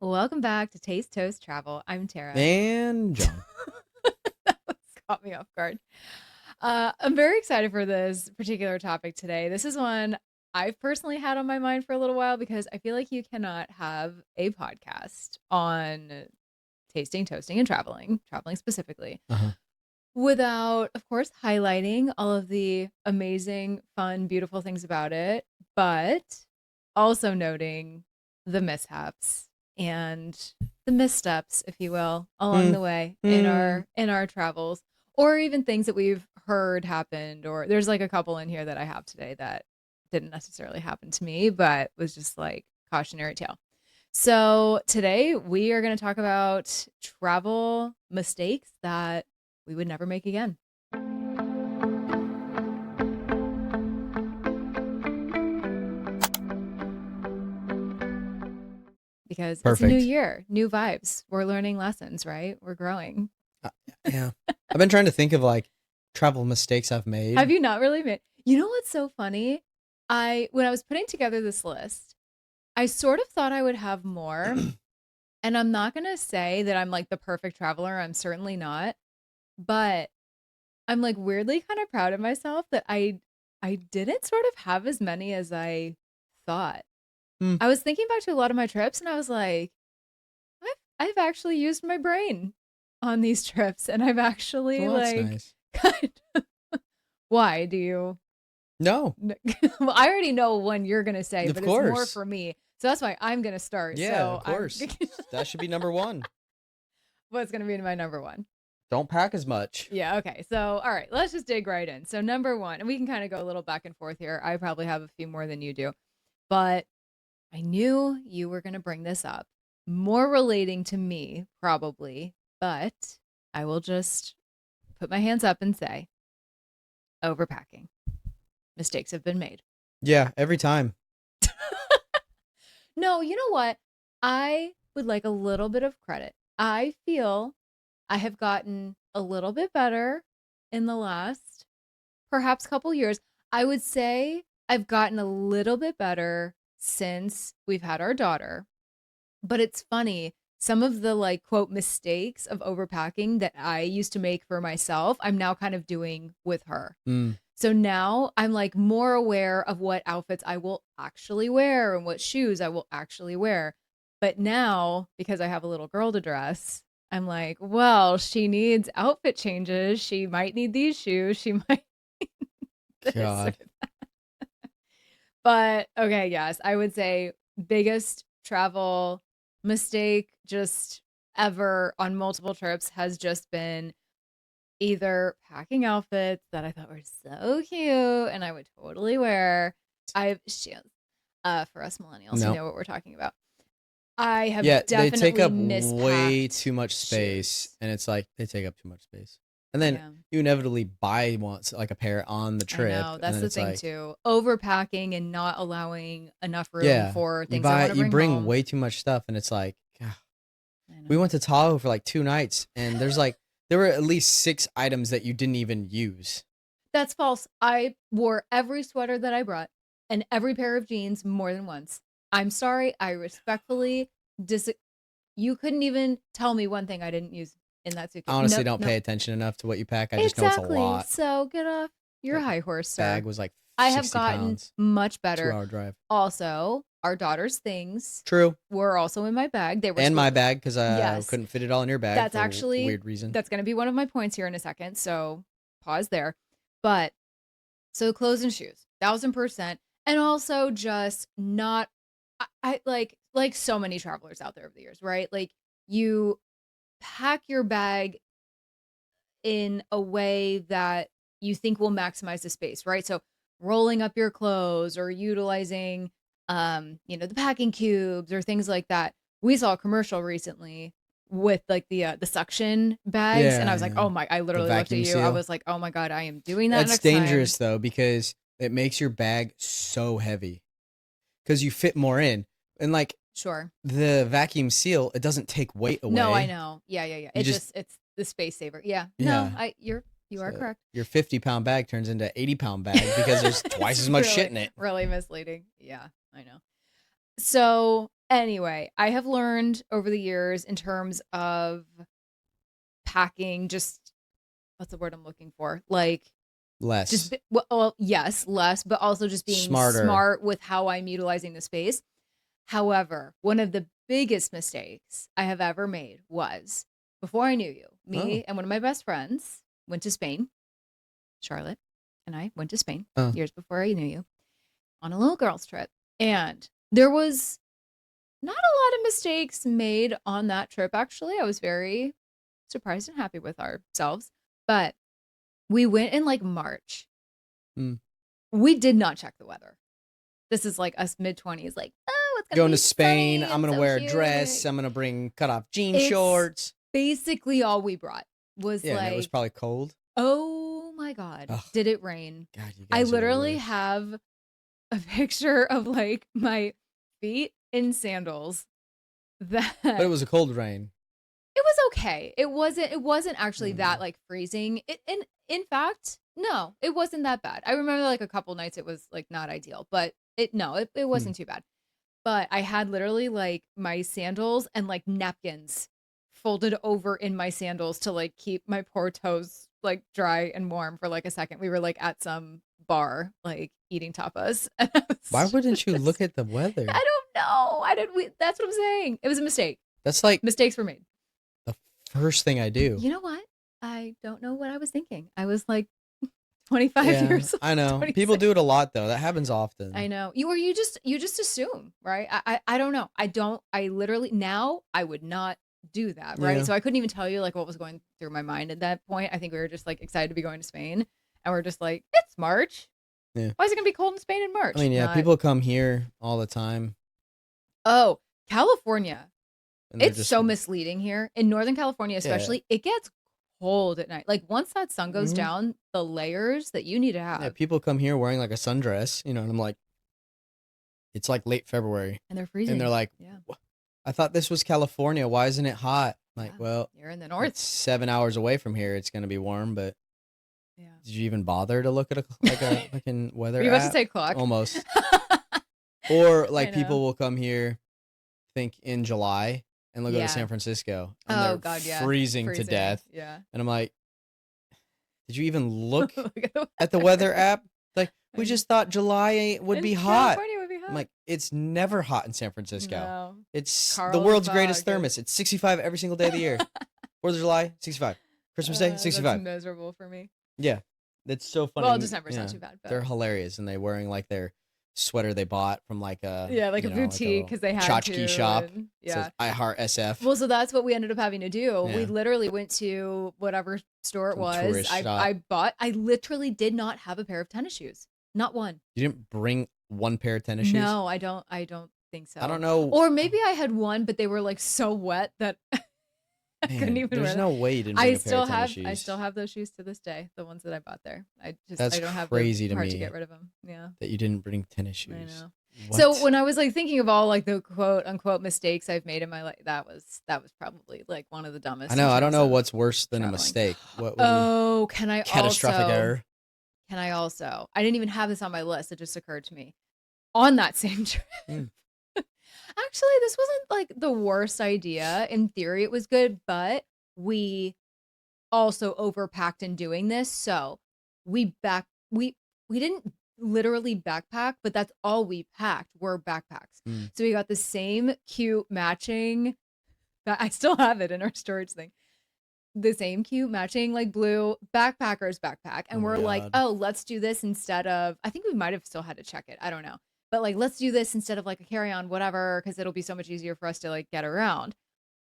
Welcome back to Taste Toast Travel. I'm Tara. And John. That caught me off guard. I'm very excited for this particular topic today. This is one I've personally had on my mind for a little while because I feel like you cannot have a podcast on tasting, toasting, and traveling specifically, Uh-huh. without, of course, highlighting all of the amazing, fun, beautiful things about it, but also noting the mishaps and the missteps, if you will, along Mm, the way in mm. our travels, or even things that we've heard happened. Or there's like a couple in here that I have today that didn't necessarily happen to me, but was just like cautionary tale. So today we are going to talk about travel mistakes that we would never make again. Because it's a new Perfect. year, new vibes. We're learning lessons, right? We're growing. Uh, yeah. I've been trying to think of like travel mistakes I've Have made. you not really made? You know what's so funny? When I was putting together this list, I sort of thought I would have more. And I'm not going to say that I'm like the perfect traveler. I'm certainly not. But I'm like weirdly kind of proud of myself that I didn't sort of have as many as I thought. Hmm. I was thinking back to a lot of my trips and I was like, I've actually used my brain on these trips and I've actually Well, that's like nice. kind of, why do you No, well, I already know one you're going to say, of but it's more course. for me. So that's why I'm going to start. Yeah, So of I'm course. That should be number one. what's going to be my number one? Don't pack as much. Yeah, okay. So, all right, let's just dig right in. So, number one, and we can kind of go a little back and forth here. I probably have a few more than you do, but I knew you were going to bring this up. More relating to me, probably, but I will just put my hands up and say overpacking. Mistakes have been made. Yeah, every time. No, you know what? I would like a little bit of credit. I feel I have gotten a little bit better in the last perhaps couple years. I would say I've gotten a little bit better since we've had our daughter. But it's funny, some of the like quote mistakes of overpacking that I used to make for myself, I'm now kind of doing with her. Mm. So now I'm like more aware of what outfits I will actually wear and what shoes I will actually wear. But now, because I have a little girl to dress, I'm like, well, she needs outfit changes. She might need these shoes. She might need this. God. But okay, yes, I would say biggest travel mistake just ever on multiple trips has just been either packing outfits that I thought were so cute and I would totally wear. I've shoes. For us millennials who No. know what we're talking about. I have Yeah, they take definitely up way mispacked too much space, shoes. and it's like they take up too much space. And then Yeah. you inevitably buy once like a pair on the I trip, know. and That's then the it's thing like, too. Overpacking and not allowing enough room yeah, for things I want to you bring bring home. way too much stuff, and it's like, God. I We know. went to Tahoe for like 2 nights, and there were at least 6 items that you didn't even use. That's false. I wore every sweater that I brought and every pair of jeans more than once. I'm sorry. I respectfully dis. You couldn't even tell me one thing I didn't use in that I suitcase. honestly No, don't no. pay attention enough to what you pack. I just know it's a Exactly. lot. So get off your Like high horse, sir. bag was like I have 60 gotten pounds, much two better. hour drive. Also, our daughter's things True, were also in my bag. They were and split. my bag because I Yes, couldn't fit it all in your bag that's for a actually weird reason. that's going to be one of my points here in a second. So pause there. But so clothes and shoes, 1000%. And also just not I like so many travelers out there over the years, right? Like you pack your bag in a way that you think will maximize the space, right? So rolling up your clothes or utilizing the packing cubes or things like that. We saw a commercial recently with like the suction bags and I Yeah, was like, yeah. "Oh my," I The literally looked at vacuum you. I seal. was like, "Oh my god, I am doing that That's next time." dangerous though because it makes your bag so heavy because you fit more in, and like Sure. the vacuum seal, it doesn't take weight No, I away. know. Yeah, yeah, yeah. You just It's the space saver. Yeah. No, yeah. you are So correct. your 50-pound bag turns into 80-pound bag because there's twice It's as much shit really in it. really misleading. Yeah, I know. So, Anyway, I have learned over the years in terms of packing, just what's the word I'm looking for? Like, Less. well, yes, less, but also just being Smarter. smart with how I'm utilizing the space. However, one of the biggest mistakes I have ever made was before I knew you, Oh. me and one of my best friends went to Spain. Charlotte and I went to Spain Oh. years before I knew you on a little girls' trip. And there was not a lot of mistakes made on that trip, actually. I was very surprised and happy with ourselves. But we went in like March. Mm. We did not check the weather. This is like us mid-20s, like, oh, it's gonna Going to be Spain. sunny I'm and going to so wear a dress. humid. I'm going to bring cut off jean It's shorts. basically all we brought was Yeah, and it was like, probably cold. oh my God, Ugh. did it rain? God, you I guys are the literally worst. have a picture of like my feet in sandals that But it it was a cold rain. was okay. It wasn't actually that Mm. like freezing. In fact, no, it wasn't that bad. I remember like a couple nights it was like not ideal, but it Hmm. wasn't too bad. But I had literally like my sandals and like napkins folded over in my sandals to like keep my poor toes like dry and warm for like a second. We were like at some bar, like eating tapas. And I Why was wouldn't you look just, at the weather? I don't know. I didn't, that's what I'm saying. It was a mistake. That's like Mistakes were made. the first thing I do. You know what? I don't know what I was thinking. I was like 25 Yeah, years I old, know. People 26. do it a lot though. That happens I often. know. You just assume, right? I don't know. I literally now I would not do that, right? Yeah. So I couldn't even tell you like what was going through my mind at that point. I think we were just like excited to be going to Spain and we're just like, it's March. Yeah. Why is it gonna be cold in Spain in I March? mean, yeah, Not people come here all the time oh, California. and they're It's just so misleading here. In Northern California, yeah. especially, it gets cold at night. Like once that sun goes Hmm. down, the layers that you need to Yeah, have people come here wearing like a sundress, and I'm like, it's like late February, and they're and they're freezing. like, Yeah. I thought this was California. Why isn't it hot? I'm like, Yeah. well, You're in the it's north. 7 hours away from here. It's gonna be warm, but Yeah. did you even bother to look at a fucking Were weather you about to app? say clock? Almost. Or I like know. people will come here, think in July, and they'll go to Yeah. San Francisco, and Oh they're God, yeah. freezing to Freezing. death. Yeah. And I'm like, did you even look Look at the at the weather. weather app? Like, I we know. just thought July would In be hot. California would be I'm hot. like, it's never hot in San Francisco. No. It's the world's greatest Carlsbad. thermos. It's 65 every single day of the year. 4th of July, 65. Christmas Day, That's 65. miserable for me. Yeah. That's so Well, funny. December's not too bad, They're but hilarious. And they're wearing like their sweater they bought from like a, yeah, like a like a boutique little because they had to. tchotchke shop. And It says yeah. I Heart SF. Well, so that's what we ended up having to do. We Yeah. literally went to whatever store it Some was. tourist shop. I literally did not have a pair of tennis shoes. Not one. You didn't bring one pair of tennis shoes? No, I don't think so. I don't know. Or maybe I had one, but they were like so wet that I couldn't Man, even there's wear them. no way you didn't bring a pair of tennis shoes. I still have those shoes to this day, the ones that I bought there. That's I don't have crazy the to heart me to get rid of them. Yeah. that you didn't bring tennis I shoes. know. What? So when I was like thinking of all like the quote unquote mistakes I've made in my life, that was probably like one of the dumbest. I in know. I don't terms know of what's worse than a traveling. mistake. What would be Oh, can I catastrophic also? error? Can I also? I didn't even have this on my list. It just occurred to me on that same trip. Mm. Actually, this wasn't like the worst idea. In theory, it was good, but we also overpacked in doing this. So we didn't literally backpack, but that's all we packed were backpacks. Mm. So we got the same cute matching. I still have it in our storage thing. The same cute matching like blue backpacker's backpack. And Oh my we're like, God. oh, let's do this instead of, I think we might have still had to check it. I don't know. But like, let's do this instead of like a carry-on, whatever, because it'll be so much easier for us to like get around.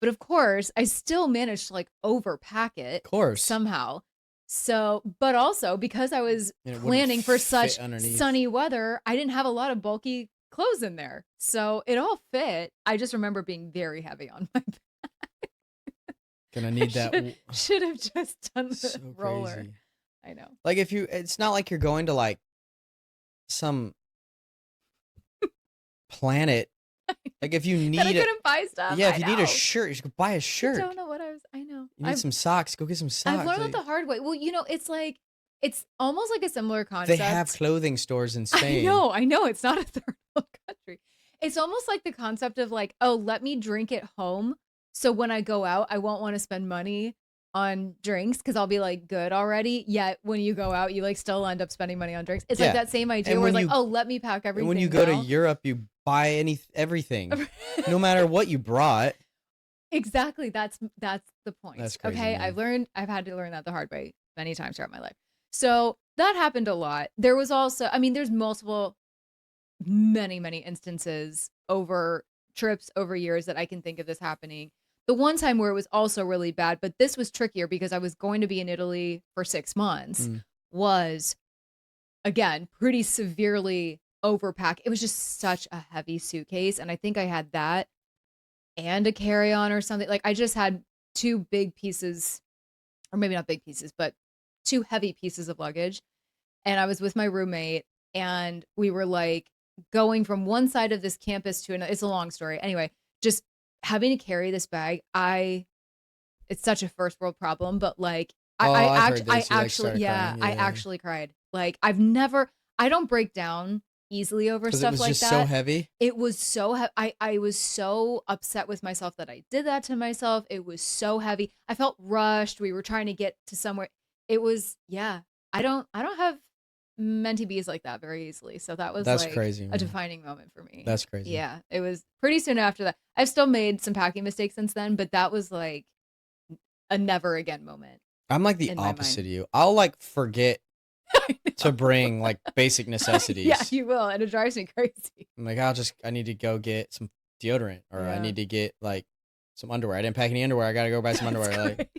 But of course, I still managed to like overpack it Of course. somehow. So, but also because I was And it wouldn't planning for fit such underneath. sunny weather, I didn't have a lot of bulky clothes in there. So it all fit. I just remember being very heavy on my back. Gonna need that. Should have just done the So roller. crazy. I know. Like it's not like you're going to like some planet. Like if you need That I couldn't buy stuff. yeah, if I you need know. a shirt, you should buy a shirt. I don't know what I was. I know. You need some socks. Go get some socks. I've learned Like, that the hard way. Well, it's like it's almost like a similar they concept. have clothing stores in Spain. I know. It's not a third world country. It's almost like the concept of like, oh, let me drink at home. So when I go out, I won't want to spend money on drinks because I'll be like good already. Yet when you go out, you like still end up spending money on drinks. It's like Yeah. that same idea And where when it's like, you oh, let me pack and when you everything go to now. Europe, you buy everything, no matter what you brought. Exactly. That's the point. That's crazy, Okay. man. I've had to learn that the hard way many times throughout my life. So that happened a lot. There was also, I mean, there's many instances over trips over years that I can think of this happening. The one time where it was also really bad, but this was trickier because I was going to be in Italy for 6 months, Mm. was again pretty severely overpacked. It was just such a heavy suitcase. And I think I had that and a carry-on or something. Like I just had two big pieces, or maybe not big pieces, but two heavy pieces of luggage. And I was with my roommate and we were like going from one side of this campus to another. It's a long story. Anyway, just having to carry this bag, it's such a first world problem, but like Oh, I've heard I this. You like actually, started yeah, crying. I Yeah. actually cried. Like I don't break down easily over Because it stuff was like just so that. heavy. It was so I was so upset with myself that I did that to myself. It was so heavy. I felt rushed. We were trying to get to somewhere. It was, yeah. I don't have mentee bees like that very easily. So that was That's like crazy, a man. defining moment for me. That's crazy. Yeah, it was pretty soon after that. I've still made some packing mistakes since then, but that was like a never again moment I'm like the in my opposite mind. of you. I'll like forget I to know. bring like basic Yeah, necessities. you will, and it drives me crazy. I'm like, I need to go get some deodorant, or I Yeah, need to get like some underwear. I didn't pack any underwear. I gotta go buy some that's underwear. Like,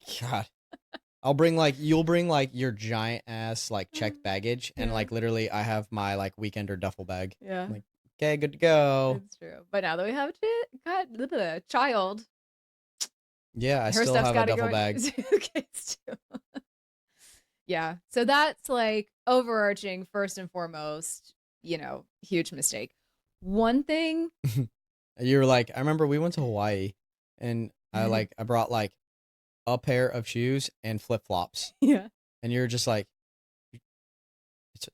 crazy. God, you'll bring like your giant ass like checked baggage, and Yeah, like literally, I have my like weekender duffel bag. yeah, I'm like, okay, good to go. it's true. But now that we have a child, Yeah, I her still stuff's have a got to go duffel in bag. suitcase too. Yeah, so that's like overarching first and foremost, huge mistake. One thing, You were like, I remember we went to Hawaii, and yeah, I brought like a pair of shoes and flip flops, and you're just like, it's,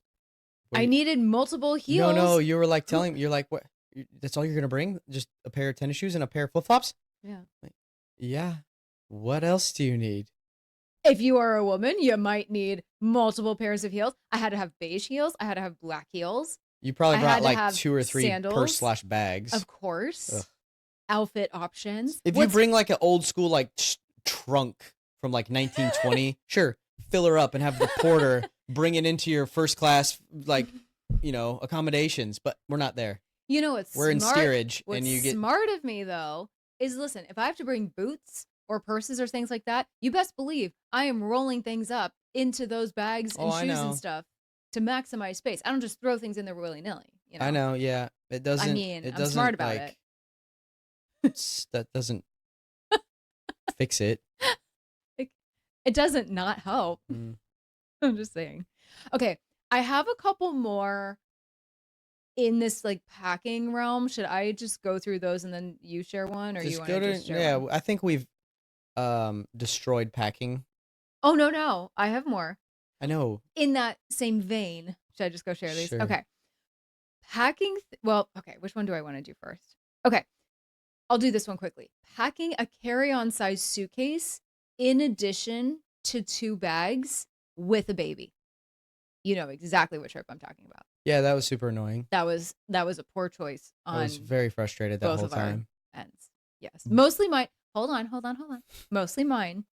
what are I you? needed multiple No, heels. you were like telling me, you're like, what? That's all you're gonna bring? Just a pair of tennis shoes and a pair of flip flops? Yeah. Like, yeah. What else do you need? If you are a woman, you might need multiple pairs of heels. I had to have beige heels. I had to have black heels. You probably I brought had to like have 2 or 3 purse sandals, slash bags. of Ugh. course. Outfit options. If you bring like an old school like trunk from like 1920, sure, fill her up and have the porter bring it into your first class like accommodations. But we're not there. What's We're in smart? steerage, and What's you get. smart of me though is listen, if I have to bring boots or purses or things like that, you best believe I am rolling things up into those bags Oh, and I shoes and know. stuff to maximize space. I don't just throw things in there willy-nilly, I know. Yeah, it I doesn't. mean, It I'm smart doesn't about it. like. That doesn't fix it. Like, it doesn't not help. Mm. I'm just saying. Okay, I have a couple more in this like packing realm. Should I just go through those and then you share one, or you Just want go to to just share one? I think we've destroyed packing. Oh no, I have more I know. in that same vein. Should I just go share these? Sure. Okay, well, okay. Which one do I want to do first? Okay, I'll do this one quickly. Packing a carry-on size suitcase in addition to two bags with a baby. You know exactly what trip I'm talking about. Yeah, that was super annoying. That was a poor choice I was on very frustrated that both whole of our time. ends. Yes. Mostly mine. Hold on. Mostly mine.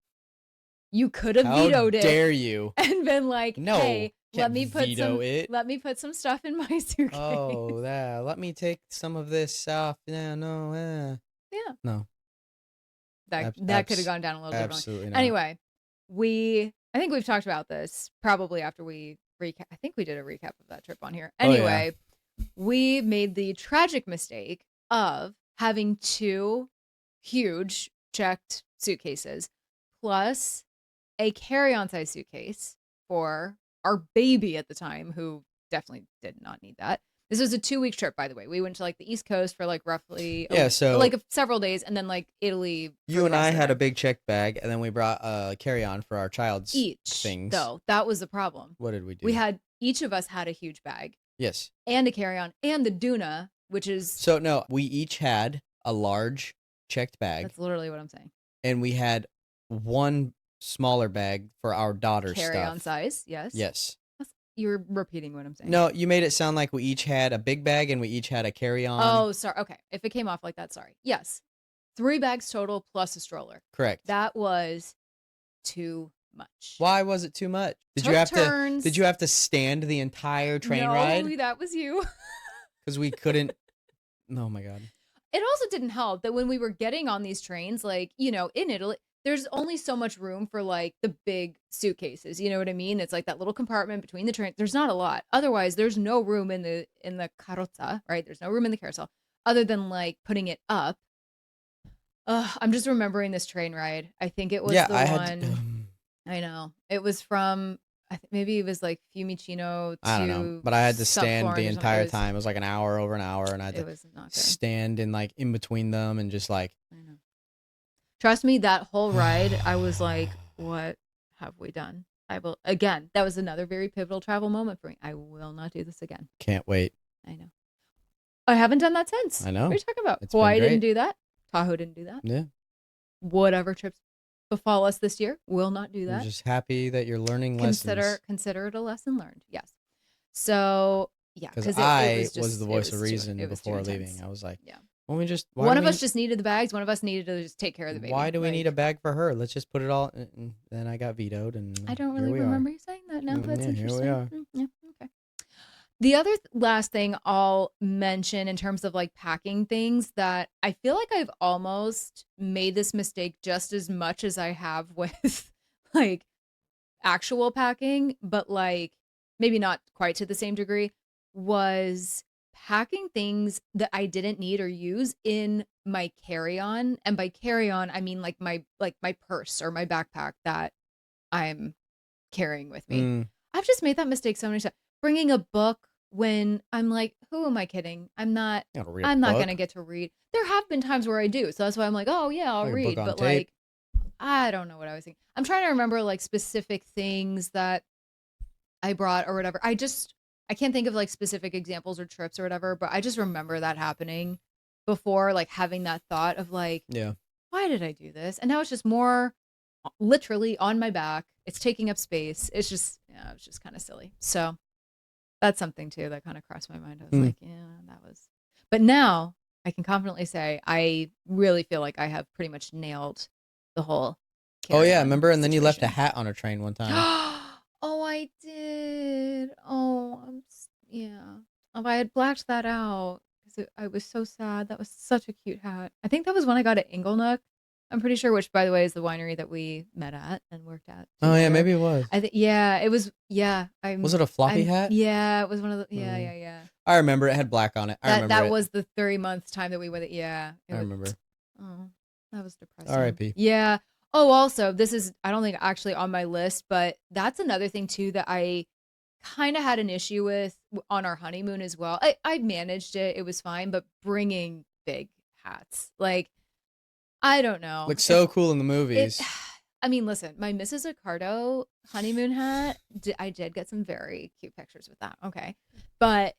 You could have How vetoed it dare you? and been like, No, "Hey, can't veto it. let me put some stuff in my suitcase." Oh, yeah. Let me take some of this off. Yeah, no, Yeah. no, That could have gone down a little differently. absolutely not. Anyway, I think we've talked about this probably after we recap. I think we did a recap of that trip on here. Oh yeah, Anyway, we made the tragic mistake of having two huge checked suitcases plus a carry-on size suitcase for our baby at the time, who definitely did not need that. This was a 2-week trip, by the way. We went to like the East Coast for like roughly yeah. So like several days, and then like Italy for you the and I rest of the had a time. big check bag, and then we brought a carry-on for our child's Each, things. though, that was the problem. What did we do? Each of us had a huge bag Yes. and a carry-on and the Duna which is So no, we each had a large checked bag, that's literally what I'm saying. and we had one smaller bag for our daughter's Carry-on stuff. size, yes. Yes. You're repeating what I'm saying. No, you made it sound like we each had a big bag and we each had a carry-on. Oh, sorry. Okay. If it came off like that, sorry. Yes. 3 bags total plus a stroller. Correct. That was too much. Why was it too much? Did Took you have turns. to? Did you have to stand the entire train ride? No, that was you. Because we couldn't. Oh my god. It also didn't help that when we were getting on these trains, like, you know, in Italy, there's only so much room for like the big suitcases. You know what I mean? It's like that little compartment between the trains. There's not a lot. Otherwise, there's no room in the carrozza, right? There's no room in the carousel other than like putting it up. I'm just remembering this train ride. I think it was the one. I know. It was from maybe it was like Fiumicino to I don't know, but I had to stand the entire was, time. It was like an hour, over an hour, and I had it to was not good. stand in like in between them and just like. I know. Trust me, that whole ride, I was like, "What have we done?" I will again. That was another very pivotal travel moment for me. I will not do this again. Can't wait. I know. I haven't done that since. I know. What are you talking about? It's Hawaii didn't do that. Tahoe didn't do that. Yeah. Whatever trips befall us this year will not do that. I'm just happy that you're learning lessons. Consider it a lesson learned. Yes. So yeah, because I was the voice of reason before leaving. I was like, yeah. Well, we just one of us just needed the bags. One of us needed to just take care of the baby. Why do we need a bag for her? Let's just put it all. And then I got vetoed, and I don't really remember you saying that. Now that's interesting. Here we are. Yeah. Okay. The other last thing I'll mention in terms of like packing things that I feel like I've almost made this mistake just as much as I have with like actual packing, but like maybe not quite to the same degree, was packing things that I didn't need or use in my carry-on. And by carry-on, I mean like my purse or my backpack that I'm carrying with me. I've just made that mistake so many times. Bringing a book when I'm like, who am I kidding? I'm not going to get to read. There have been times where I do. So that's why I'm like, oh yeah, I'll read. But like, I don't know what I was thinking. I'm trying to remember like specific things that I brought or whatever. I can't think of like specific examples or trips or whatever, but I just remember that happening before, like having that thought of like, yeah, why did I do this? And now it's just more literally on my back. It's taking up space. It's just kind of silly. So that's something too that kind of crossed my mind. I was like, yeah, that was. But now I can confidently say I really feel like I have pretty much nailed the whole. Oh yeah, remember? And then you left a hat on a train one time. Oh, I did. Oh, yeah. If I had blacked that out because I was so sad. That was such a cute hat. I think that was when I got at Inglenook. I'm pretty sure, which by the way is the winery that we met at and worked at. Oh yeah, maybe it was. I think it was. Yeah, was it a floppy hat? Yeah, it was one of the. Yeah. I remember it had black on it. I remember that was the 3-month time that we went. Yeah, I remember. Oh, that was depressing. R.I.P. Yeah. Oh, also, this is I don't think actually on my list, but that's another thing too that I kind of had an issue with on our honeymoon as well. I managed it; it was fine, but bringing big hats, like. I don't know. Looks so cool in the movies. I mean, listen, my Mrs. Accardo honeymoon hat, I did get some very cute pictures with that. Okay. But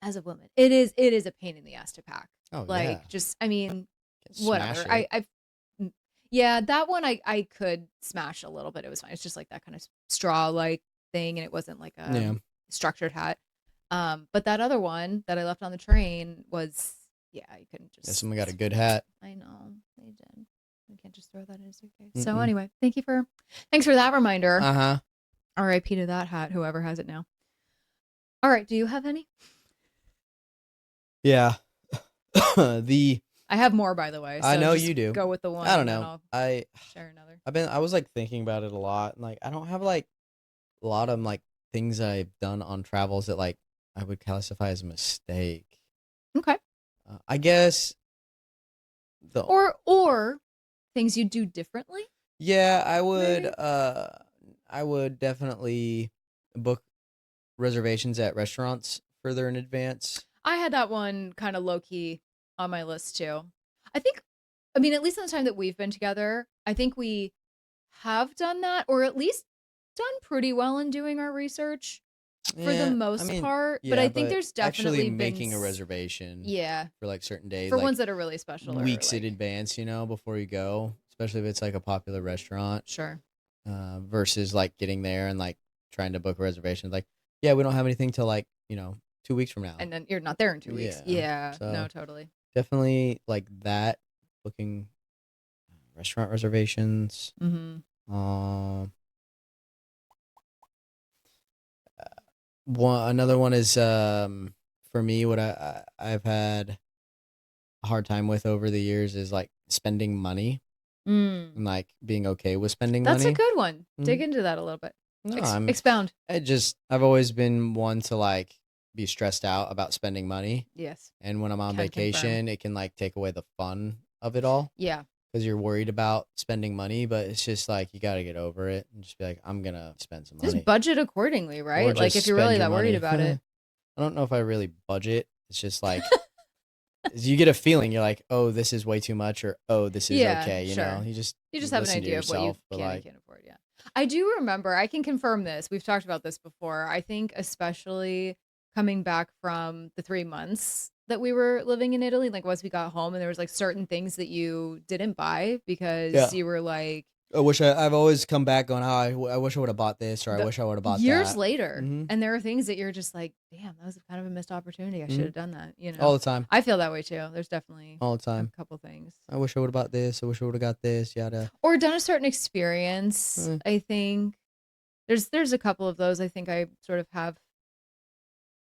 as a woman, it is a pain in the ass to pack. Oh, like, yeah. Just, I mean, whatever. Yeah, that one I could smash a little bit. It was fine. It's just like that kind of straw-like thing, and it wasn't like a structured hat. But that other one that I left on the train was... Yeah, you couldn't just. Yeah, someone got a good hat. I know they did. You can't just throw that in a suitcase. So anyway, thanks for that reminder. R.I.P. to that hat, whoever has it now. All right, do you have any? Yeah. I have more, by the way. So I know you do. Go with the one. I don't know. I share another. I was like thinking about it a lot, and like I don't have like a lot of like things that I've done on travels that like I would classify as a mistake. Okay. I guess or things you do differently. Yeah, I would. Maybe? I would definitely book reservations at restaurants further in advance. I had that one kind of low key on my list too. I mean, at least in the time that we've been together, I think we have done that, or at least done pretty well in doing our research. for the Yeah, I most mean, part, but yeah, I think but there's actually definitely been making a reservation yeah, for like certain days, for like ones that are really special or weeks in like advance, before you go, especially if it's like a popular restaurant, sure. versus like getting there and like trying to book a reservation. Like, yeah, we don't have anything till like, 2 weeks from now. And then you're not there in 2 weeks. Yeah. Yeah, no, So totally. definitely like that, booking restaurant reservations. Mhm. Um, another one is for me what I've had a hard time with over the years is like spending money Mm. and like being okay with spending That's a money. good one. Dig Mhm. into that a little bit. No, Expound. I've always been one to like be stressed out about spending money, Yes, and when I'm on can confirm. vacation, it can like take away the fun of it all Yeah. because you're worried about spending money, but it's just like you got to get over it and just be like, I'm gonna spend some Just money budget accordingly, or right? Like just if you're spend really your that worried money. about it. I don't know if I really budget. It's just like you get a feeling you're like, oh, this is way too much, or oh, this is Yeah, okay. sure. You just You just have an listen to idea of what you yourself, but can and like, can't afford, yeah. I do remember, I can confirm this. We've talked about this before. I think especially coming back from the 3 months that we were living in Italy, like once we got home and there was like certain things that you didn't buy because yeah, you were like I've always come back going, oh, I wish I would have bought this, or I the wish I would have bought years that. later. Hmm. And there are things that you're just like, damn, that was kind of a missed opportunity. I should Hmm. have done that, you All know? the time, I feel that way too. There's definitely all the a time. couple things. I wish I would have bought this. I wish I would have got this. Yada. Or done a certain experience, Eh, I think. There's a couple of those I think I sort of have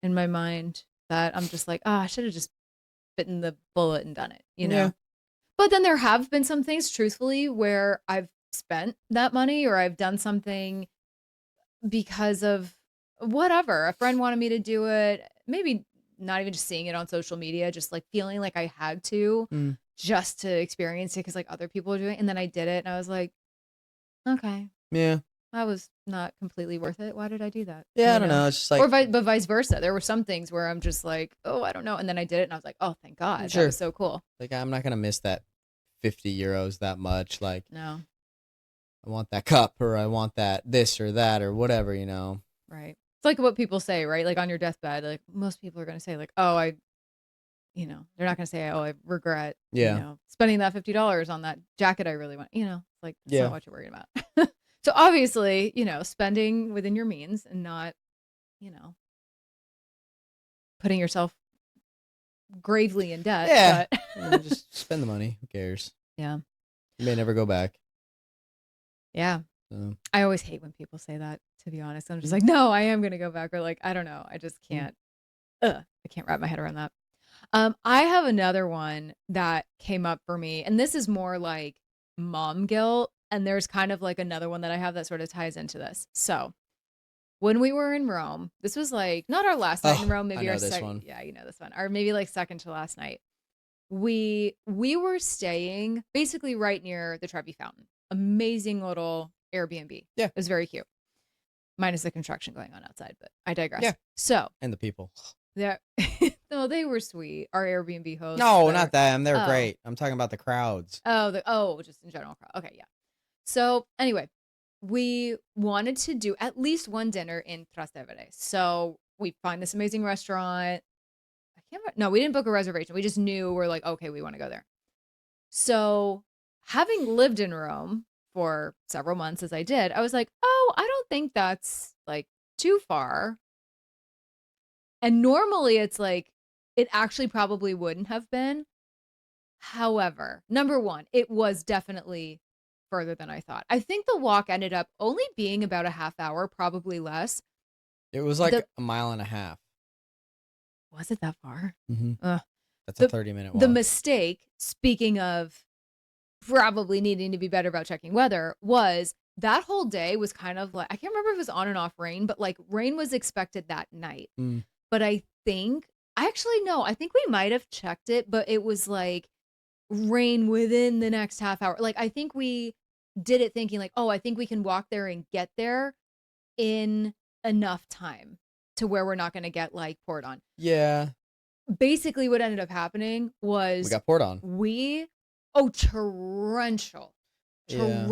in my mind that I'm just like, I should have just bitten the bullet and done it, you yeah. know? But then there have been some things, truthfully, where I've spent that money or I've done something because of whatever. A friend wanted me to do it. Maybe not even just seeing it on social media, just like feeling like I had to Mm. just to experience it because like other people were doing it. And then I did it and I was like, okay, Yeah. that was not completely worth it. Why did I do that? Yeah. I You don't know? know. It's just Or like, but vice versa. There were some things where I'm just like, oh, I don't know. And then I did it and I was like, oh, thank God. That sure. was so cool. Like, I'm not going to miss that 50 euros that much. Like, No, I want that cup, or I want that this or that or whatever, right. It's like what people say, right? Like on your deathbed, like most people are going to say, like, oh, they're not going to say, oh, I regret, Yeah. spending that $50 on that jacket I really want. It's like, that's Yeah. not what you're worried about. So obviously, spending within your means and not, you know, putting yourself gravely in debt. Yeah. But Just spend the money. Who cares? yeah. You may never go back. Yeah. So. I always hate when people say that, to be honest. I'm just like, no, I am going to go back. Or like, I don't know. I just can't. I can't wrap my head around that. I have another one that came up for me, and this is more like mom guilt. And there's kind of like another one that I have that sort of ties into this. So when we were in Rome, this was like not our last night in Oh, Rome, I maybe know our this second. one. Yeah, you know this one, or maybe like second to last night. We were staying basically right near the Trevi Fountain. Amazing little Airbnb. Yeah. It was very cute. Minus the construction going on outside, but I digress. Yeah. So And the people. there, no, they were sweet. Our Airbnb hosts. No, not them. They're Oh. great. I'm talking about the crowds. Just in general. Okay, yeah. So anyway, we wanted to do at least one dinner in Trastevere. So we find this amazing restaurant. I can't remember. No, we didn't book a reservation. We just knew we're like, okay, we want to go there. So having lived in Rome for several months as I did, I was like, oh, I don't think that's like too far. And normally it's like, it actually probably wouldn't have been. However, number one, it was definitely further than I thought. I think the walk ended up only being about a half hour, probably less. It was like The a mile and a half. Was it that far? Mm-hmm. Ugh. That's a The 30-minute walk. The mistake, speaking of probably needing to be better about checking weather, was that whole day was kind of like, I can't remember if it was on and off rain, but like rain was expected that night. Mm. But I actually no, I think we might have checked it, but it was like rain within the next half hour. Like I think we did it thinking like, oh, I think we can walk there and get there in enough time to where we're not going to get like poured on. Yeah. Basically what ended up happening was We got poured on. torrential. Yeah.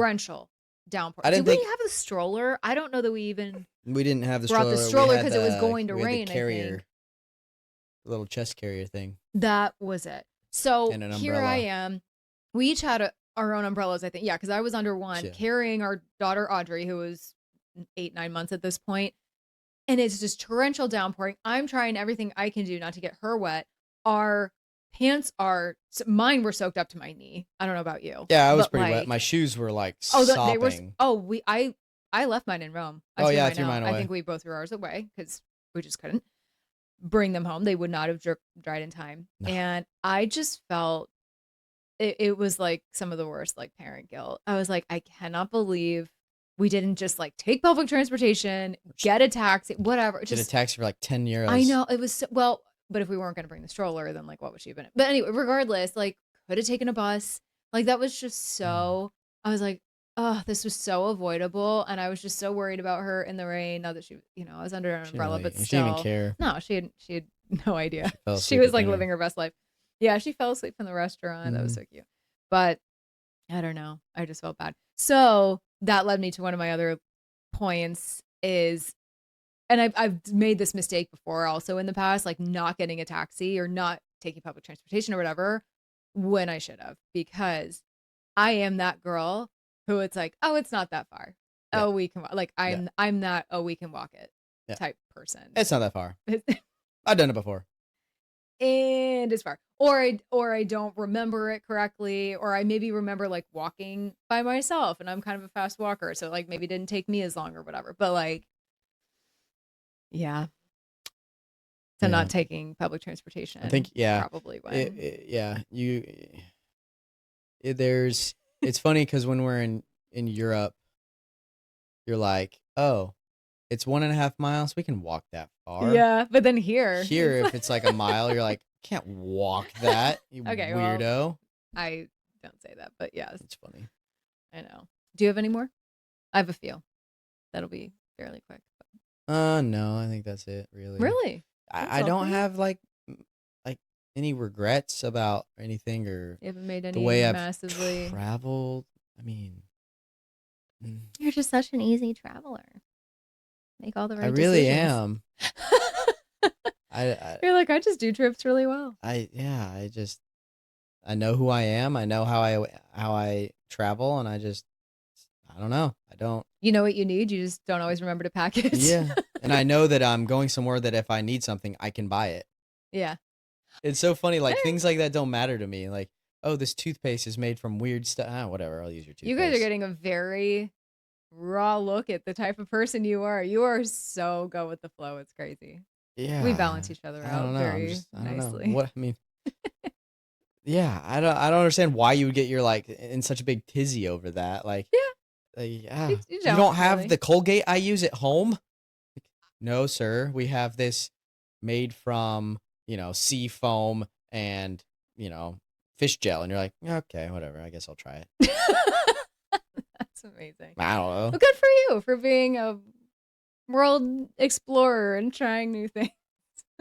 downpour. I didn't Did we think have the stroller? I don't know that we even we didn't have the brought the stroller. stroller because it was going to We had the rain, I carrier, think. the little chest carrier thing, That was it. So and an here I umbrella. am. We each had our own umbrellas, I think. Yeah, because I was under one, Yeah. carrying our daughter Audrey, who was 8, 9 months at this point, and it's just torrential downpouring. I'm trying everything I can do not to get her wet. Our pants are mine were soaked up to my knee. I don't know about you, Yeah, I was but pretty wet. like, My shoes were like oh, they were. sopping. Oh, I left mine in Rome. I Oh threw yeah, I mine threw out. mine I away. think we both threw ours away because we just couldn't bring them home. They would not have dried in time, No. and I just felt it was like some of the worst like parent guilt. I was like, I cannot believe we didn't just like take public transportation, get a taxi, whatever. Get a Just taxi for like 10 I euros. know it was well, but if we weren't going to bring the stroller, then like what would she have been? But anyway, regardless, like could have taken a bus. Like that was just Mm. so. I was like, oh, this was so avoidable, and I was just so worried about her in the rain. Not that she, I was under an She didn't umbrella, but she didn't even still, care. no, she had no idea. She fell She asleep was at like dinner. living her best life. Yeah, she fell asleep in the restaurant. That was Mhm. so cute. But I don't know. I just felt bad. So that led me to one of my other points is, and I've made this mistake before also in the past, like not getting a taxi or not taking public transportation or whatever when I should have, because I am that girl who it's like, oh, it's not that far. Yeah. Oh, we can like Yeah. I'm that, oh, we can walk it Yeah. type person. It's not that far. I've done it before. And it's far. Or I don't remember it correctly, or I maybe remember like walking by myself and I'm kind of a fast walker, so like maybe it didn't take me as long or whatever. But like, yeah. So Yeah. not taking public transportation. I think Probably when. yeah, it's funny because when we're in Europe, you're like, oh, it's 1.5 miles. We can walk that far. Yeah, but then here If it's like a mile, you're like, can't walk that, you Okay, weirdo. well, I don't say that, but yes, It's funny. I know. Do you have any more? I have a few. That'll be fairly quick. No, I think that's it. Really. Really? I That's all don't for you? have like any regrets about anything or You haven't made the any way I've massively. traveled. I mean, You're just such an easy traveler. Make all the right I really decisions. am. I You're like, I just do trips really well. I know who I am. I know how I travel, and I don't know. I don't. You know what you need, you just don't always remember to pack it. Yeah, and I know that I'm going somewhere that if I need something, I can buy it. Yeah. It's so funny, like Fair. things like that don't matter to me. Like, oh, this toothpaste is made from weird stuff. Whatever. I'll use your toothpaste. You guys are getting a very raw look at the type of person you are. You are so go with the flow. It's crazy. Yeah, We balance each other I out don't know. very I don't nicely. know what I mean. Yeah, I don't understand why you would get your like in such a big tizzy over that. Like, Yeah, yeah, you you don't don't have really. the Colgate I use at home. No, sir. We have this made from sea foam and fish gel, and you're like, okay, whatever. I guess I'll try it. That's amazing. I don't know. Well, good for you for being a world explorer and trying new things.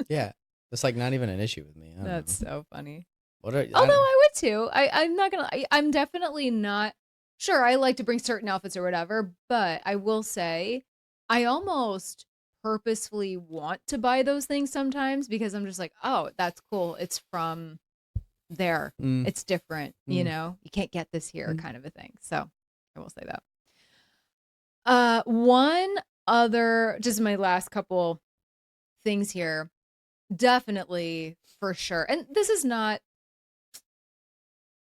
Yeah, it's like not even an issue with me. I don't That's know. so funny. What are Although I would too. I'm not gonna. I'm definitely not. Sure, I like to bring certain outfits or whatever, but I will say, I almost purposefully want to buy those things sometimes because I'm just like, oh, that's cool. It's from there. Mm, It's different. mm, You can't get this here, mm. kind of a thing. So I will say that. One other, just my last couple things here, definitely for sure. And this is not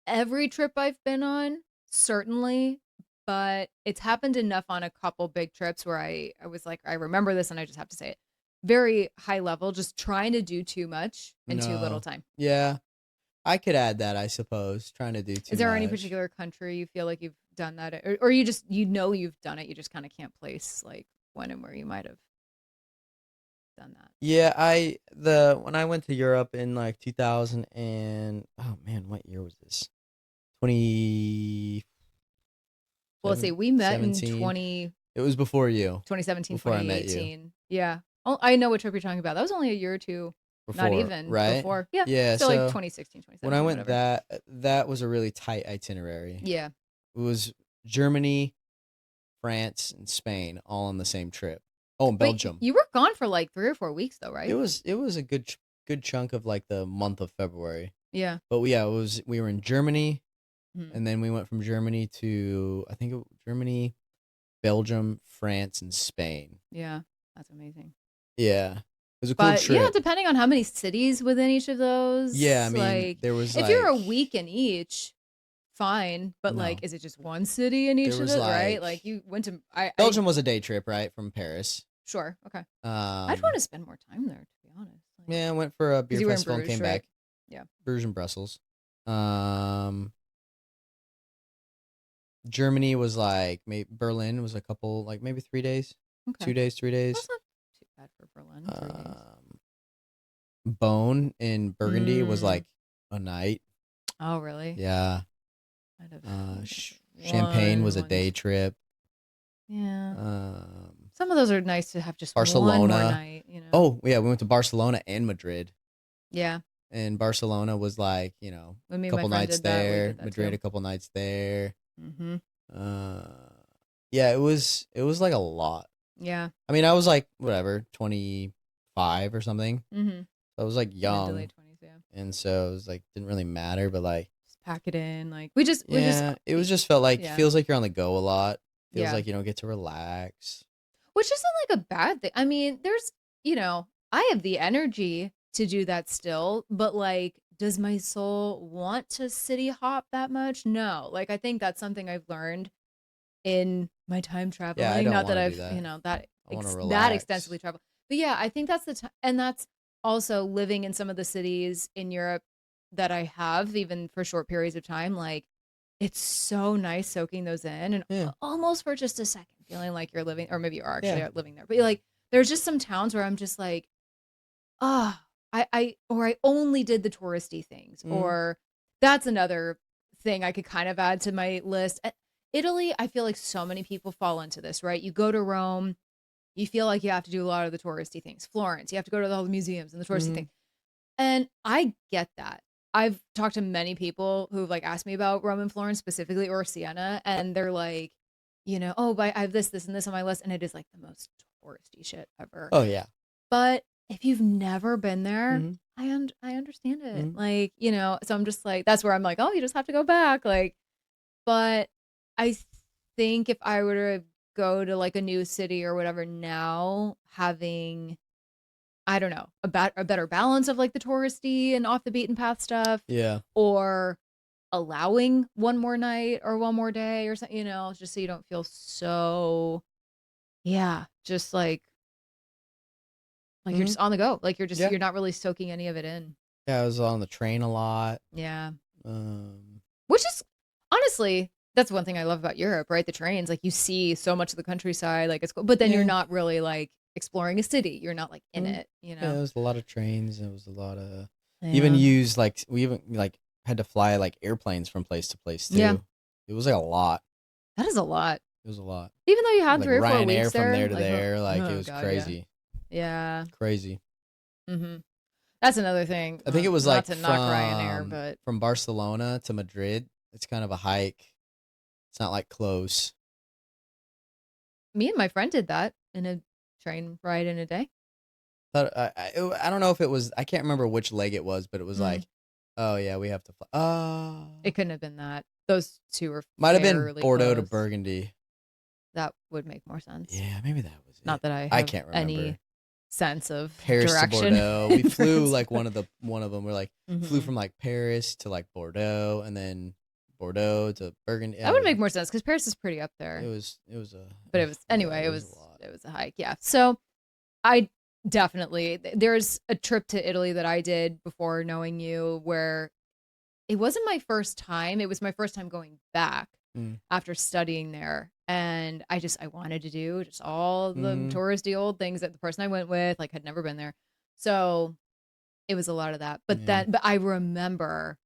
every trip I've been on, certainly, but it's happened enough on a couple big trips where I was like, I remember this and I just have to say it. Very high level, just trying to do too much in too little No. time. Yeah, I could add that. I suppose trying to do too Is there any much. particular country you feel like you've done that, or you just you've done it, you just kind of can't place like when and where you might have done that? Yeah, when I went to Europe in like 2000 and oh man, what year was this? 20 Well, let's see, we met in 17. It was before you. 2017, Before I met you. 2018. Yeah. Oh, I know what trip you're talking about. That was only a year or two, not Before, even right? before. Yeah. Yeah, So like so 2016, when I 2017, went whatever. that was a really tight itinerary. Yeah. It was Germany, France, and Spain all on the same trip. Oh, and Wait, Belgium. you were gone for like 3 or 4 weeks though, right? It was a good chunk of like the month of February. Yeah. But yeah, we were in Germany, Mhm. and then we went from Germany to I think Germany, Belgium, France, and Spain. Yeah. That's amazing. Yeah, it was a cool But yeah, trip. depending on how many cities within each of Yeah, I those, mean like there was if you're like a week in each, fine. But like, no, is it just one city in there each of was it, right? like Like you went to I Belgium was a day trip, right, from Paris. sure, okay. I'd want Um, to spend more time there, to be honest. Like, yeah, I went for a because beer you were in festival and Bruges, came right? back. Yeah. Bruges and Brussels. Um, Germany was like maybe Berlin was a couple like maybe 3 days, Okay. 2 days, 3 days. That's not too bad for Berlin. 3 days. Um, Bone in Burgundy was Mm. like a night. Oh, really? Yeah. I'd have been there for Champagne was a one. day trip. Yeah. Um, Some of those are nice to have just one more Barcelona. night, you know? Oh yeah, we went to Barcelona and Madrid. Yeah. And Barcelona was like When me a and my couple friend nights did that, we there. did that Madrid too. a couple nights there. Mm-hmm. Uh, yeah, it was like a lot. Yeah. I mean, I was like whatever 25 or something. Mm-hmm. So I was like Mid to young, late 20s, yeah. and so it was like didn't really matter. But like, Just pack it in. Like we just yeah, it was just felt like yeah. feels like you're on the go a lot. Feels Yeah. like you don't get to relax. Which isn't like a bad thing. I mean, there's, I have the energy to do that still, but like, does my soul want to city hop that much? No. Like, I think that's something I've learned in my time Yeah, I traveling. don't Not that want to do I've, that. I want to that extensively relax. traveled. But yeah, I think that's the time. And that's also living in some of the cities in Europe that I have, even for short periods of time. Like, it's so nice soaking those in and Yeah, almost for just a second feeling like you're living, or maybe you are yeah. actually living there. But like, there's just some towns where I'm just like, ah, or I only did the touristy things, Mm, or that's another thing I could kind of add to my list. Italy, I feel like so many people fall into this, right? You go to Rome, you feel like you have to do a lot of the touristy things. Florence, you have to go to all the museums and the touristy mm-hmm, things. And I get that. I've talked to many people who've like asked me about Rome and Florence specifically, or Siena, and they're like, oh, but I have this, and this on my list, and it is like the most touristy shit ever. oh yeah. But if you've never been there, Mm-hmm, I understand it. mm-hmm, Like, so I'm just like, that's where I'm like, oh, you just have to go back. Like, but I think if I were to go to like a new city or whatever now, having, I don't know, a better balance of like the touristy and off the beaten path stuff, yeah. or allowing one more night or one more day or something, just so you don't feel so, yeah, just like you're Mm-hmm, just on the go. Like yeah. you're not really soaking any of it in. Yeah, I was on the train a lot. Yeah. Um, Which is honestly, that's one thing I love about Europe, right? The trains, like you see so much of the countryside, like it's cool, but then you're yeah. not really like exploring a city. You're not like in Mm, it, you yeah, know? it was a lot of trains. It was a lot of even Yeah. used like we even like had to fly like airplanes from place to place Yeah. too. It was like a lot. That is a lot. It was a lot. Even though you had Like 3 or 4 weeks Ryanair from there, there to like, oh, there, like it oh was God, yeah. crazy. Yeah. Crazy. Hmm. That's another thing. I think it was Not like to knock Ryanair, but from Barcelona to Madrid. It's kind of a hike. It's not like close. me and my friend did that in a train ride in a day. But I don't know if it was I can't remember which leg it was, but it was Mm. like, oh yeah, we have to fly. It couldn't have been that. Those two are Might have been fairly Bordeaux to close. Burgundy. That would make more sense. Yeah, maybe that was Not it. that I I have can't remember. any sense of Paris to direction Bordeaux. We in flew France. like one of them. We're like flew Mhm. from like Paris to like Bordeaux, and then Bordeaux to Burgundy. That I would don't make know. more sense because Paris is pretty up It there. was it was a But it was yeah, anyway. it was a lot. It was a hike. Yeah. So I definitely there's a trip to Italy that I did before knowing you where it wasn't my first time. It was my first time going back Mm. after studying there, and I wanted to do just all the Mm-hmm. touristy old things that the person I went with like had never been there. So it was a lot of that. Yeah. But I remember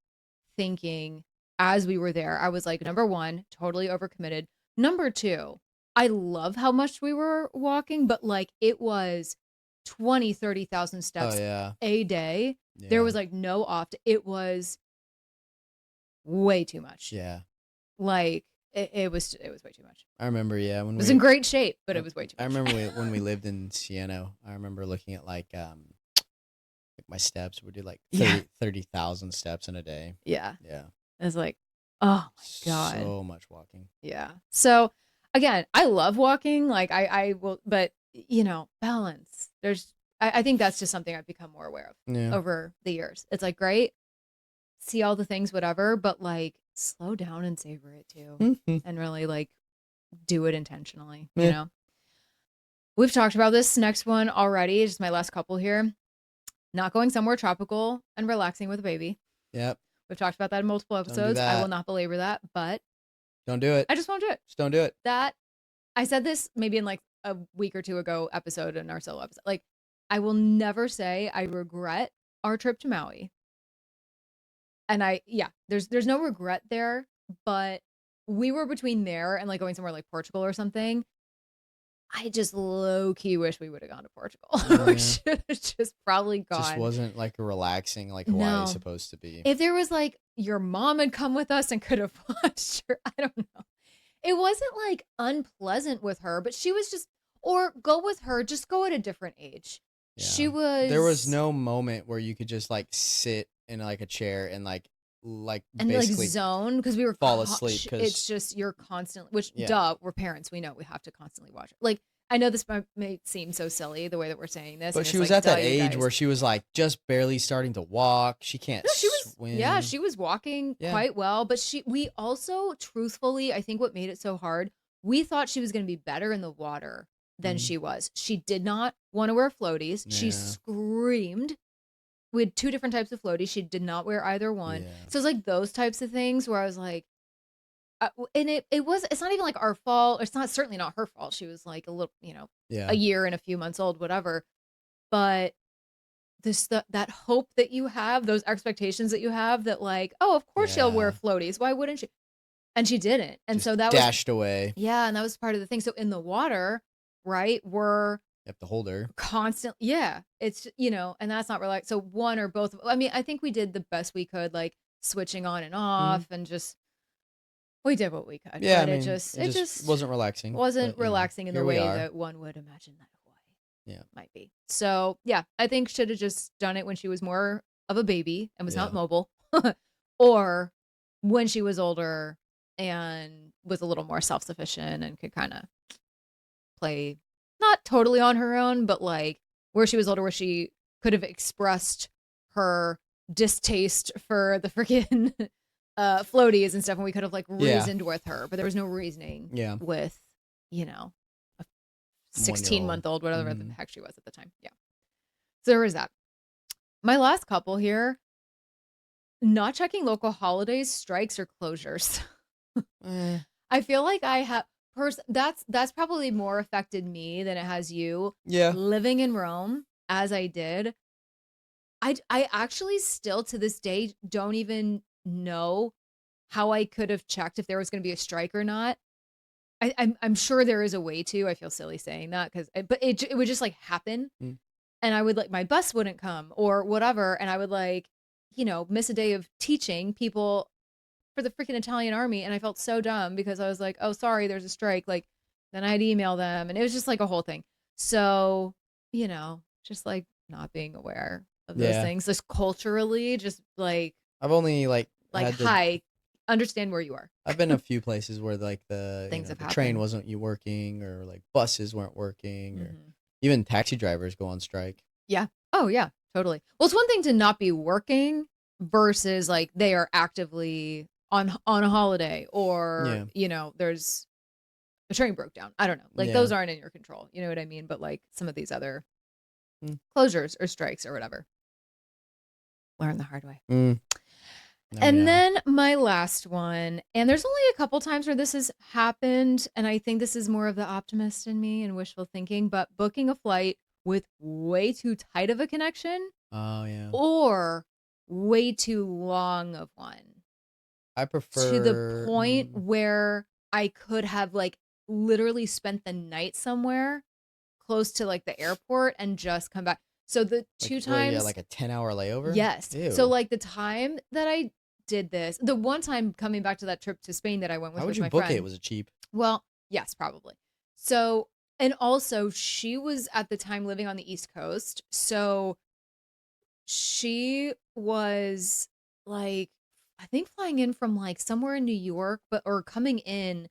thinking as we were there, I was like, number one, totally overcommitted. Number two, I love how much we were walking, but like it was 20, 30,000 Oh steps yeah. a day. There Yeah. was like no off. It was way too much. Yeah. Like, it was way too much. I remember, yeah, It was in great shape, but it was way too I much. remember when we lived in Siena. I remember looking at like my steps. We did like Yeah. 30,000 steps in a day. Yeah. Yeah, I was like, oh my God. so much walking. Yeah. So again, I love walking. Like I will, but balance. I think that's just something I've become more aware of Yeah, over the years. It's like, great, see all the things, whatever, but like slow down and savor it too. mm-hmm. And really like do it intentionally, Yeah. We've talked about this next one already. Just my last couple here. Not going somewhere tropical and relaxing with a baby. Yep. We've talked about that in multiple Don't do episodes. I will that. not belabor that, but Don't do it. I just won't do it. Just don't do it. That I said this maybe in like a week or two ago episode in our solo episode. Like, I will never say I regret our trip to Maui. And there's no regret there, but we were between there and like going somewhere like Portugal or something. I just low key wish we would have gone to Portugal. We Yeah. should have just probably gone. Just wasn't like a relaxing like Hawaii No. is supposed to be. If there was like your mom had come with us and could have watched her, I don't know. It wasn't like unpleasant with her, but she was just, or go with her, just go at a different age. Yeah. There was no moment where you could just like sit in like a chair and like basically zone, because we were fall asleep, 'cause it's just you're constantly, which Yeah. duh, we're parents, we know we have to constantly watch it. Like, I know this may seem so silly the way that we're saying this, But and she it's was like, at that duh, you age guys. where she was like just barely starting to walk. She can't No, she was swim. she was walking Yeah. quite well, but we also, truthfully, I think what made it so hard, we thought she was going to be better in the water than Mhm. she was. She did not want to wear floaties. She Yeah. screamed. We had 2 different types of floaties. She did not wear either one. Yeah. So it's like those types of things where I was like, and it's not even like our fault. It's not, certainly not her fault. She was like a little, Yeah. a year and a few months old, whatever. But that hope that you have, those expectations that you have, that like, oh, of course she'll wear Yeah. floaties. Why wouldn't she? And she didn't. And Just so that was, dashed away. yeah, and that was part of the thing. So in the water, right, we're You have to hold her. constant, yeah, it's, and that's not relaxed. So one or both, I mean, I think we did the best we could, like switching on and off, and just, we did what we could. Yeah, But I mean, it just wasn't relaxing. wasn't but, relaxing in the here we way are. that one would imagine that Hawaii Yeah. might be. So yeah, I think should have just done it when she was more of a baby and was not Yeah. mobile, or when she was older and was a little more self-sufficient and could kind of play, not totally on her own, but like where she was older, where she could have expressed her distaste for the freaking floaties and stuff, and we could have like Yeah. reasoned with her, but there was no reasoning Yeah. with, a 16-month-old, whatever the Mhm. heck she was at the time. Yeah. So there was that. My last couple here, not checking local holidays, strikes, or closures. Eh, I feel like I have that's probably more affected me than it has you. yeah. Living in Rome as I did, I actually still to this day don't even know how I could have checked if there was going to be a strike or not. I'm sure there is a way to. I feel silly saying that, but it would just like happen, Mm. and I would like, my bus wouldn't come or whatever, and I would like, miss a day of teaching people for the freaking Italian army, and I felt so dumb because I was like, oh, sorry, there's a strike. Like, then I'd email them, and it was just like a whole thing. So, just like not being aware of those Yeah. things, just culturally, just like I've only like had to, hi, understand where you are. I've been a few places where like the Things have the train happened. wasn't working, or like buses weren't working, or Mhm. even taxi drivers go on strike. Yeah. Oh, yeah, totally. Well, it's one thing to not be working versus like they are actively on a holiday, or there's a train broke down. I don't know. Like, Yeah. those aren't in your control. You know what I mean? But like some of these other Mm. closures or strikes or whatever, learn the hard way. Mm. No, And yeah. then my last one, and there's only a couple times where this has happened, and I think this is more of the optimist in me and wishful thinking, but booking a flight with way too tight of a connection Oh yeah. or way too long of one, I prefer to the point where I could have like literally spent the night somewhere close to like the airport and just come back. So the two like, what, yeah, times, like a 10-hour layover. yes. Ew. So like the time that I did this. The one time coming back to that trip to Spain that I went How would with you my book it? friend. Was it cheap? Well, yes, probably. So, and also she was at the time living on the East Coast. So she was like, I think flying in from like somewhere in New York, or coming in,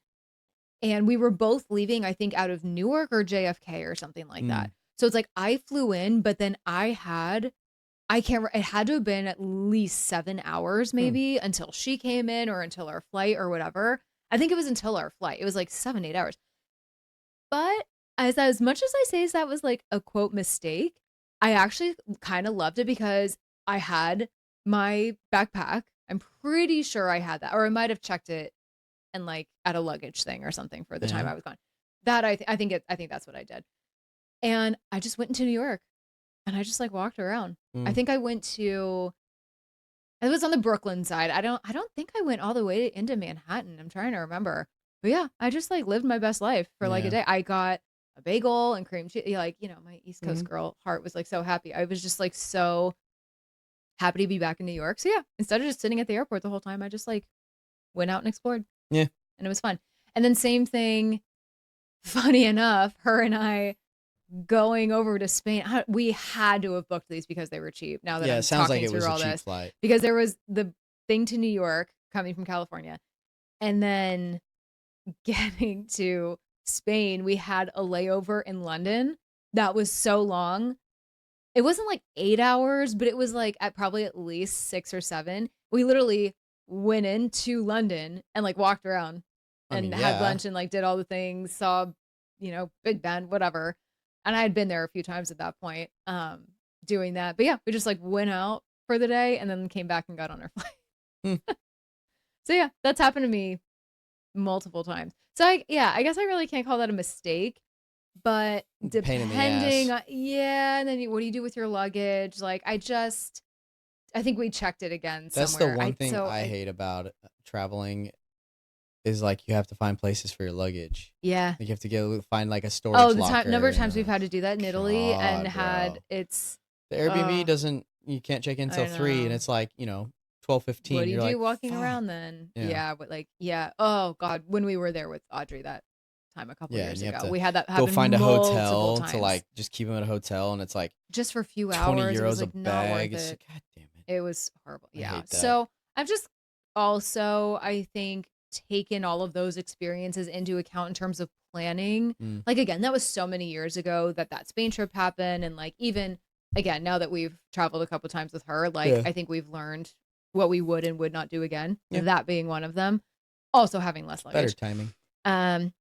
and we were both leaving, I think, out of Newark or JFK or something like that. Mm. So it's like I flew in, but then I can't, it had to have been at least 7 hours Hmm. maybe until she came in or until our flight or whatever. I think it was until our flight. It was like 7, 8 hours. But as much as I say that was like a quote mistake, I actually kind of loved it because I had my backpack. I'm pretty sure I had that, or I might have checked it and like at a luggage thing or something for the time Yeah. I was gone. That I think that's what I did. And I just went into New York and I just like walked around. I Mm. think I went to it was on the Brooklyn side. I don't think I went all the way into Manhattan. I'm trying to remember. But yeah, I just like lived my best life for like a Yeah. day. I got a bagel and cream cheese. Like, my East Coast Mhm. girl heart was like so happy. I was just like so happy to be back in New York. So yeah, instead of just sitting at the airport the whole time, I just like went out and explored, Yeah. and it was fun. And then same thing, funny enough, her and I going over to Spain. We had to have booked these because they were cheap. Now that Yeah. It I'm sounds like talking it through was a all cheap this, flight. because there was the thing to New York coming from California, and then getting to Spain, we had a layover in London that was so long. It wasn't like 8 hours, but it was like at least 6 or 7. We literally went into London and like walked around I mean, and had yeah. lunch and like did all the things, saw, Big Ben, whatever. And I had been there a few times at that point, doing that. But yeah, we just like went out for the day and then came back and got on our flight. Hmm. So yeah, that's happened to me multiple times. So I guess I really can't call that a mistake, but Pain in the depending ass. on, yeah, and then what do you do with your luggage? Like I think we checked it again That's the somewhere. one thing I hate about traveling is like you have to find places for your luggage. Yeah. Like you have to find like a Oh, storage the number locker. of times we've had to do that in Italy and God, had bro. it's The Airbnb uh doesn't. You can't check in I till 3, and know. it's like 12, What 15. do you You're do like, walking fuck. around then? Yeah. Yeah, but like oh God, when we were there with Audrey that time a couple Yeah, and years you have ago, to we had that go happen find a multiple hotel to times. like just keep them at a hotel, and it's like Just for a few 20 hours, it was euros a like not bag. worth It's it. like, God damn it. It was horrible. I Yeah. hate that. So I've just also, I think, taken all of those experiences into account in terms of planning. Mm. Like, again, that was so many years ago that Spain trip happened. And like, even again, now that we've traveled a couple times with her, like, Yeah. I think we've learned what we would and would not do again. Yeah. That being one of them. Also having less Better luggage. timing.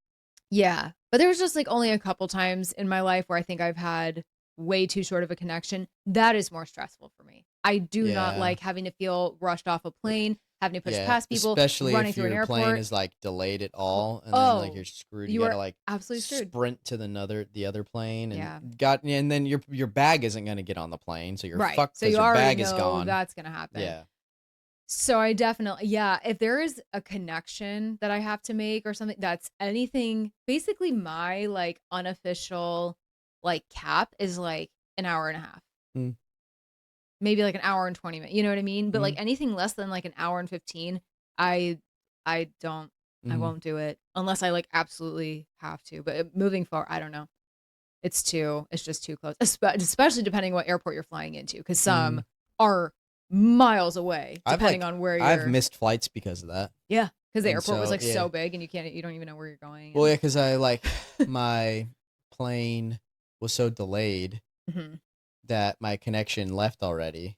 Yeah. But there was just like only a couple times in my life where I think I've had way too short of a connection. That is more stressful for me. I do not Yeah. like having to feel rushed off a plane, having to push Yeah. past people, Especially running if through an your plane airport. is like delayed at Oh, all, and then like oh, you're screwed. You you gotta are like absolutely screwed. sprint to the other plane, Yeah. and then your bag isn't gonna get on the plane, so you're Right. fucked So because you your already bag is know gone. that's going to happen. Yeah. So I definitely, yeah, if there is a connection that I have to make or something, that's anything, basically my like unofficial like cap is like an hour and a half, Mm. maybe like an hour and 20 minutes. You know what I mean? But like Mhm. anything less than like an hour and 15, I, I don't, I Mhm. won't do it unless I like absolutely have to. But moving forward, I don't know. It's just too close, especially depending what airport you're flying into, because some Mhm. are miles away I've depending like on where I've you're. missed flights because of that. Yeah, because the And airport was, so, like, yeah. so big and you don't even know where you're going, Well, and yeah, because I like my plane was so delayed Mhm. that my connection left already.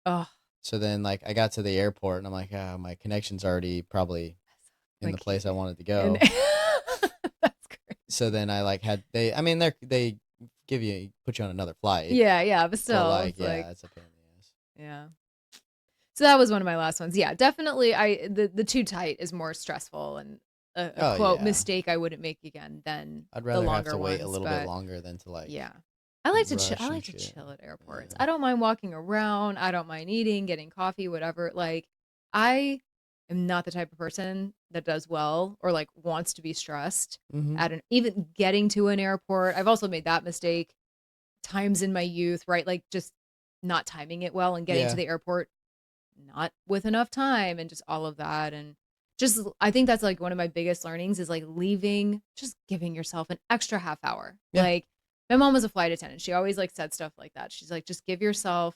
Ugh, So then, like, I got to the airport and I'm like, my connection's already probably in the like, place I wanted to and go. that's great. So then I like I mean, they put you on another flight, Yeah, but but still, like, it's yeah, like, it's a pain in the ass. yeah. So that was one of my last ones. Yeah, definitely, the too tight is more stressful and a Oh quote yeah, mistake I wouldn't make again than I'd the rather have longer to wait a ones, little bit but longer than to like yeah. I rush like and to shit. chill at airports. Yeah. I don't mind walking around. I don't mind eating, getting coffee, whatever. Like, I am not the type of person that does well or like wants to be stressed Mm-hmm. at even getting to an airport. I've also made that mistake times in my youth, right? Like just not timing it well and getting to Yeah. the airport not with enough time and just all of that. And just, I think that's like one of my biggest learnings is like leaving, just giving yourself an extra half hour. Yeah. Like my mom was a flight attendant. She always like said stuff like that. She's like, just give yourself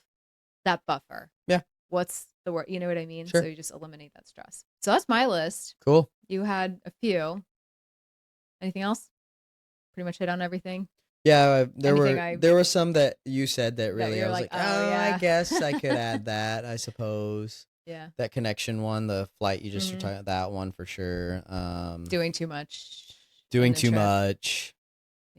that buffer. Yeah. What's the word? You know what I mean? So Sure. you just eliminate that stress. So that's my list. Cool. You had a few. Anything else? Pretty much hit on everything. Yeah, there Anything were I there were some that you said that that really I you're was like, like, oh "Oh, I yeah, guess I could add that, I suppose." yeah. That connection one, the flight you just were Hmm. talking that one for sure. Doing too much in Doing the too trip. much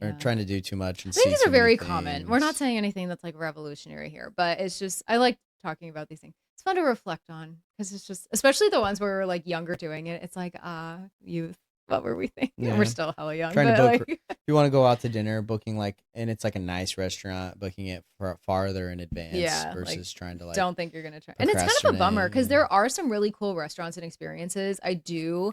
or Yeah. trying to do too much and I think see these are too many very common. We're not things. saying anything that's like revolutionary here, but it's just I like talking about these things. It's fun to reflect on because it's just, especially the ones where we're like younger doing it. It's like, youth. What were we thinking? We're Yeah. still hella young, Trying to but book like, if you wanna go out to dinner, booking, like and it's, like, a nice restaurant, booking it farther in advance yeah, like versus trying to, like, don't think you're gonna try. And it's kind of a bummer procrastinate, because yeah. there are some really cool restaurants and experiences I do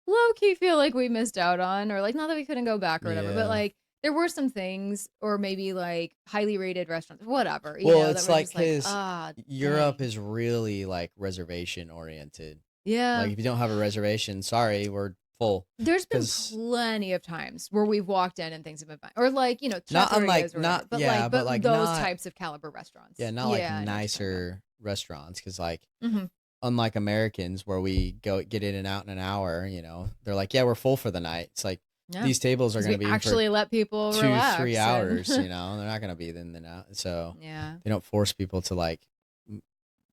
low key feel like we missed out on, or like not that we couldn't go back or whatever, but Yeah. like there were some things, or maybe like highly rated restaurants, whatever, Well, that it's were like just like, because Europe dang. is really, like, reservation oriented. Like, Yeah. if you don't have a reservation, sorry, we're full. There's been Because plenty of times where we've walked in and things have been fine. Or like, not trattorias unlike or whatever. not But yeah, like, but, but like, those not types of caliber restaurants. yeah, not, like, Yeah, I know what you're talking about. nicer restaurants. Because like, Mhm. unlike Americans where we go get in and out in an hour, they're like, "Yeah, we're full for the night." It's like, Yeah. these tables are Because gonna we be for actually let people 2, 3 relax and hours, they're not gonna be in and out, so yeah, they don't force people to, like, m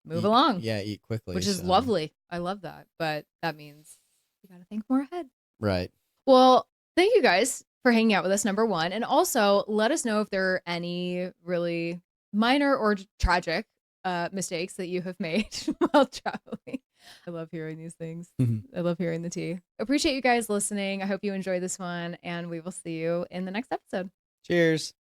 move along, eat quickly, which is so lovely. I love that. But that means you got to think more ahead. right. Well, thank you guys for hanging out with us, number one. And also let us know if there are any really minor or tragic mistakes that you have made while traveling. I love hearing these things. I love hearing the tea. Appreciate you guys listening. I hope you enjoyed this one, and we will see you in the next episode. Cheers.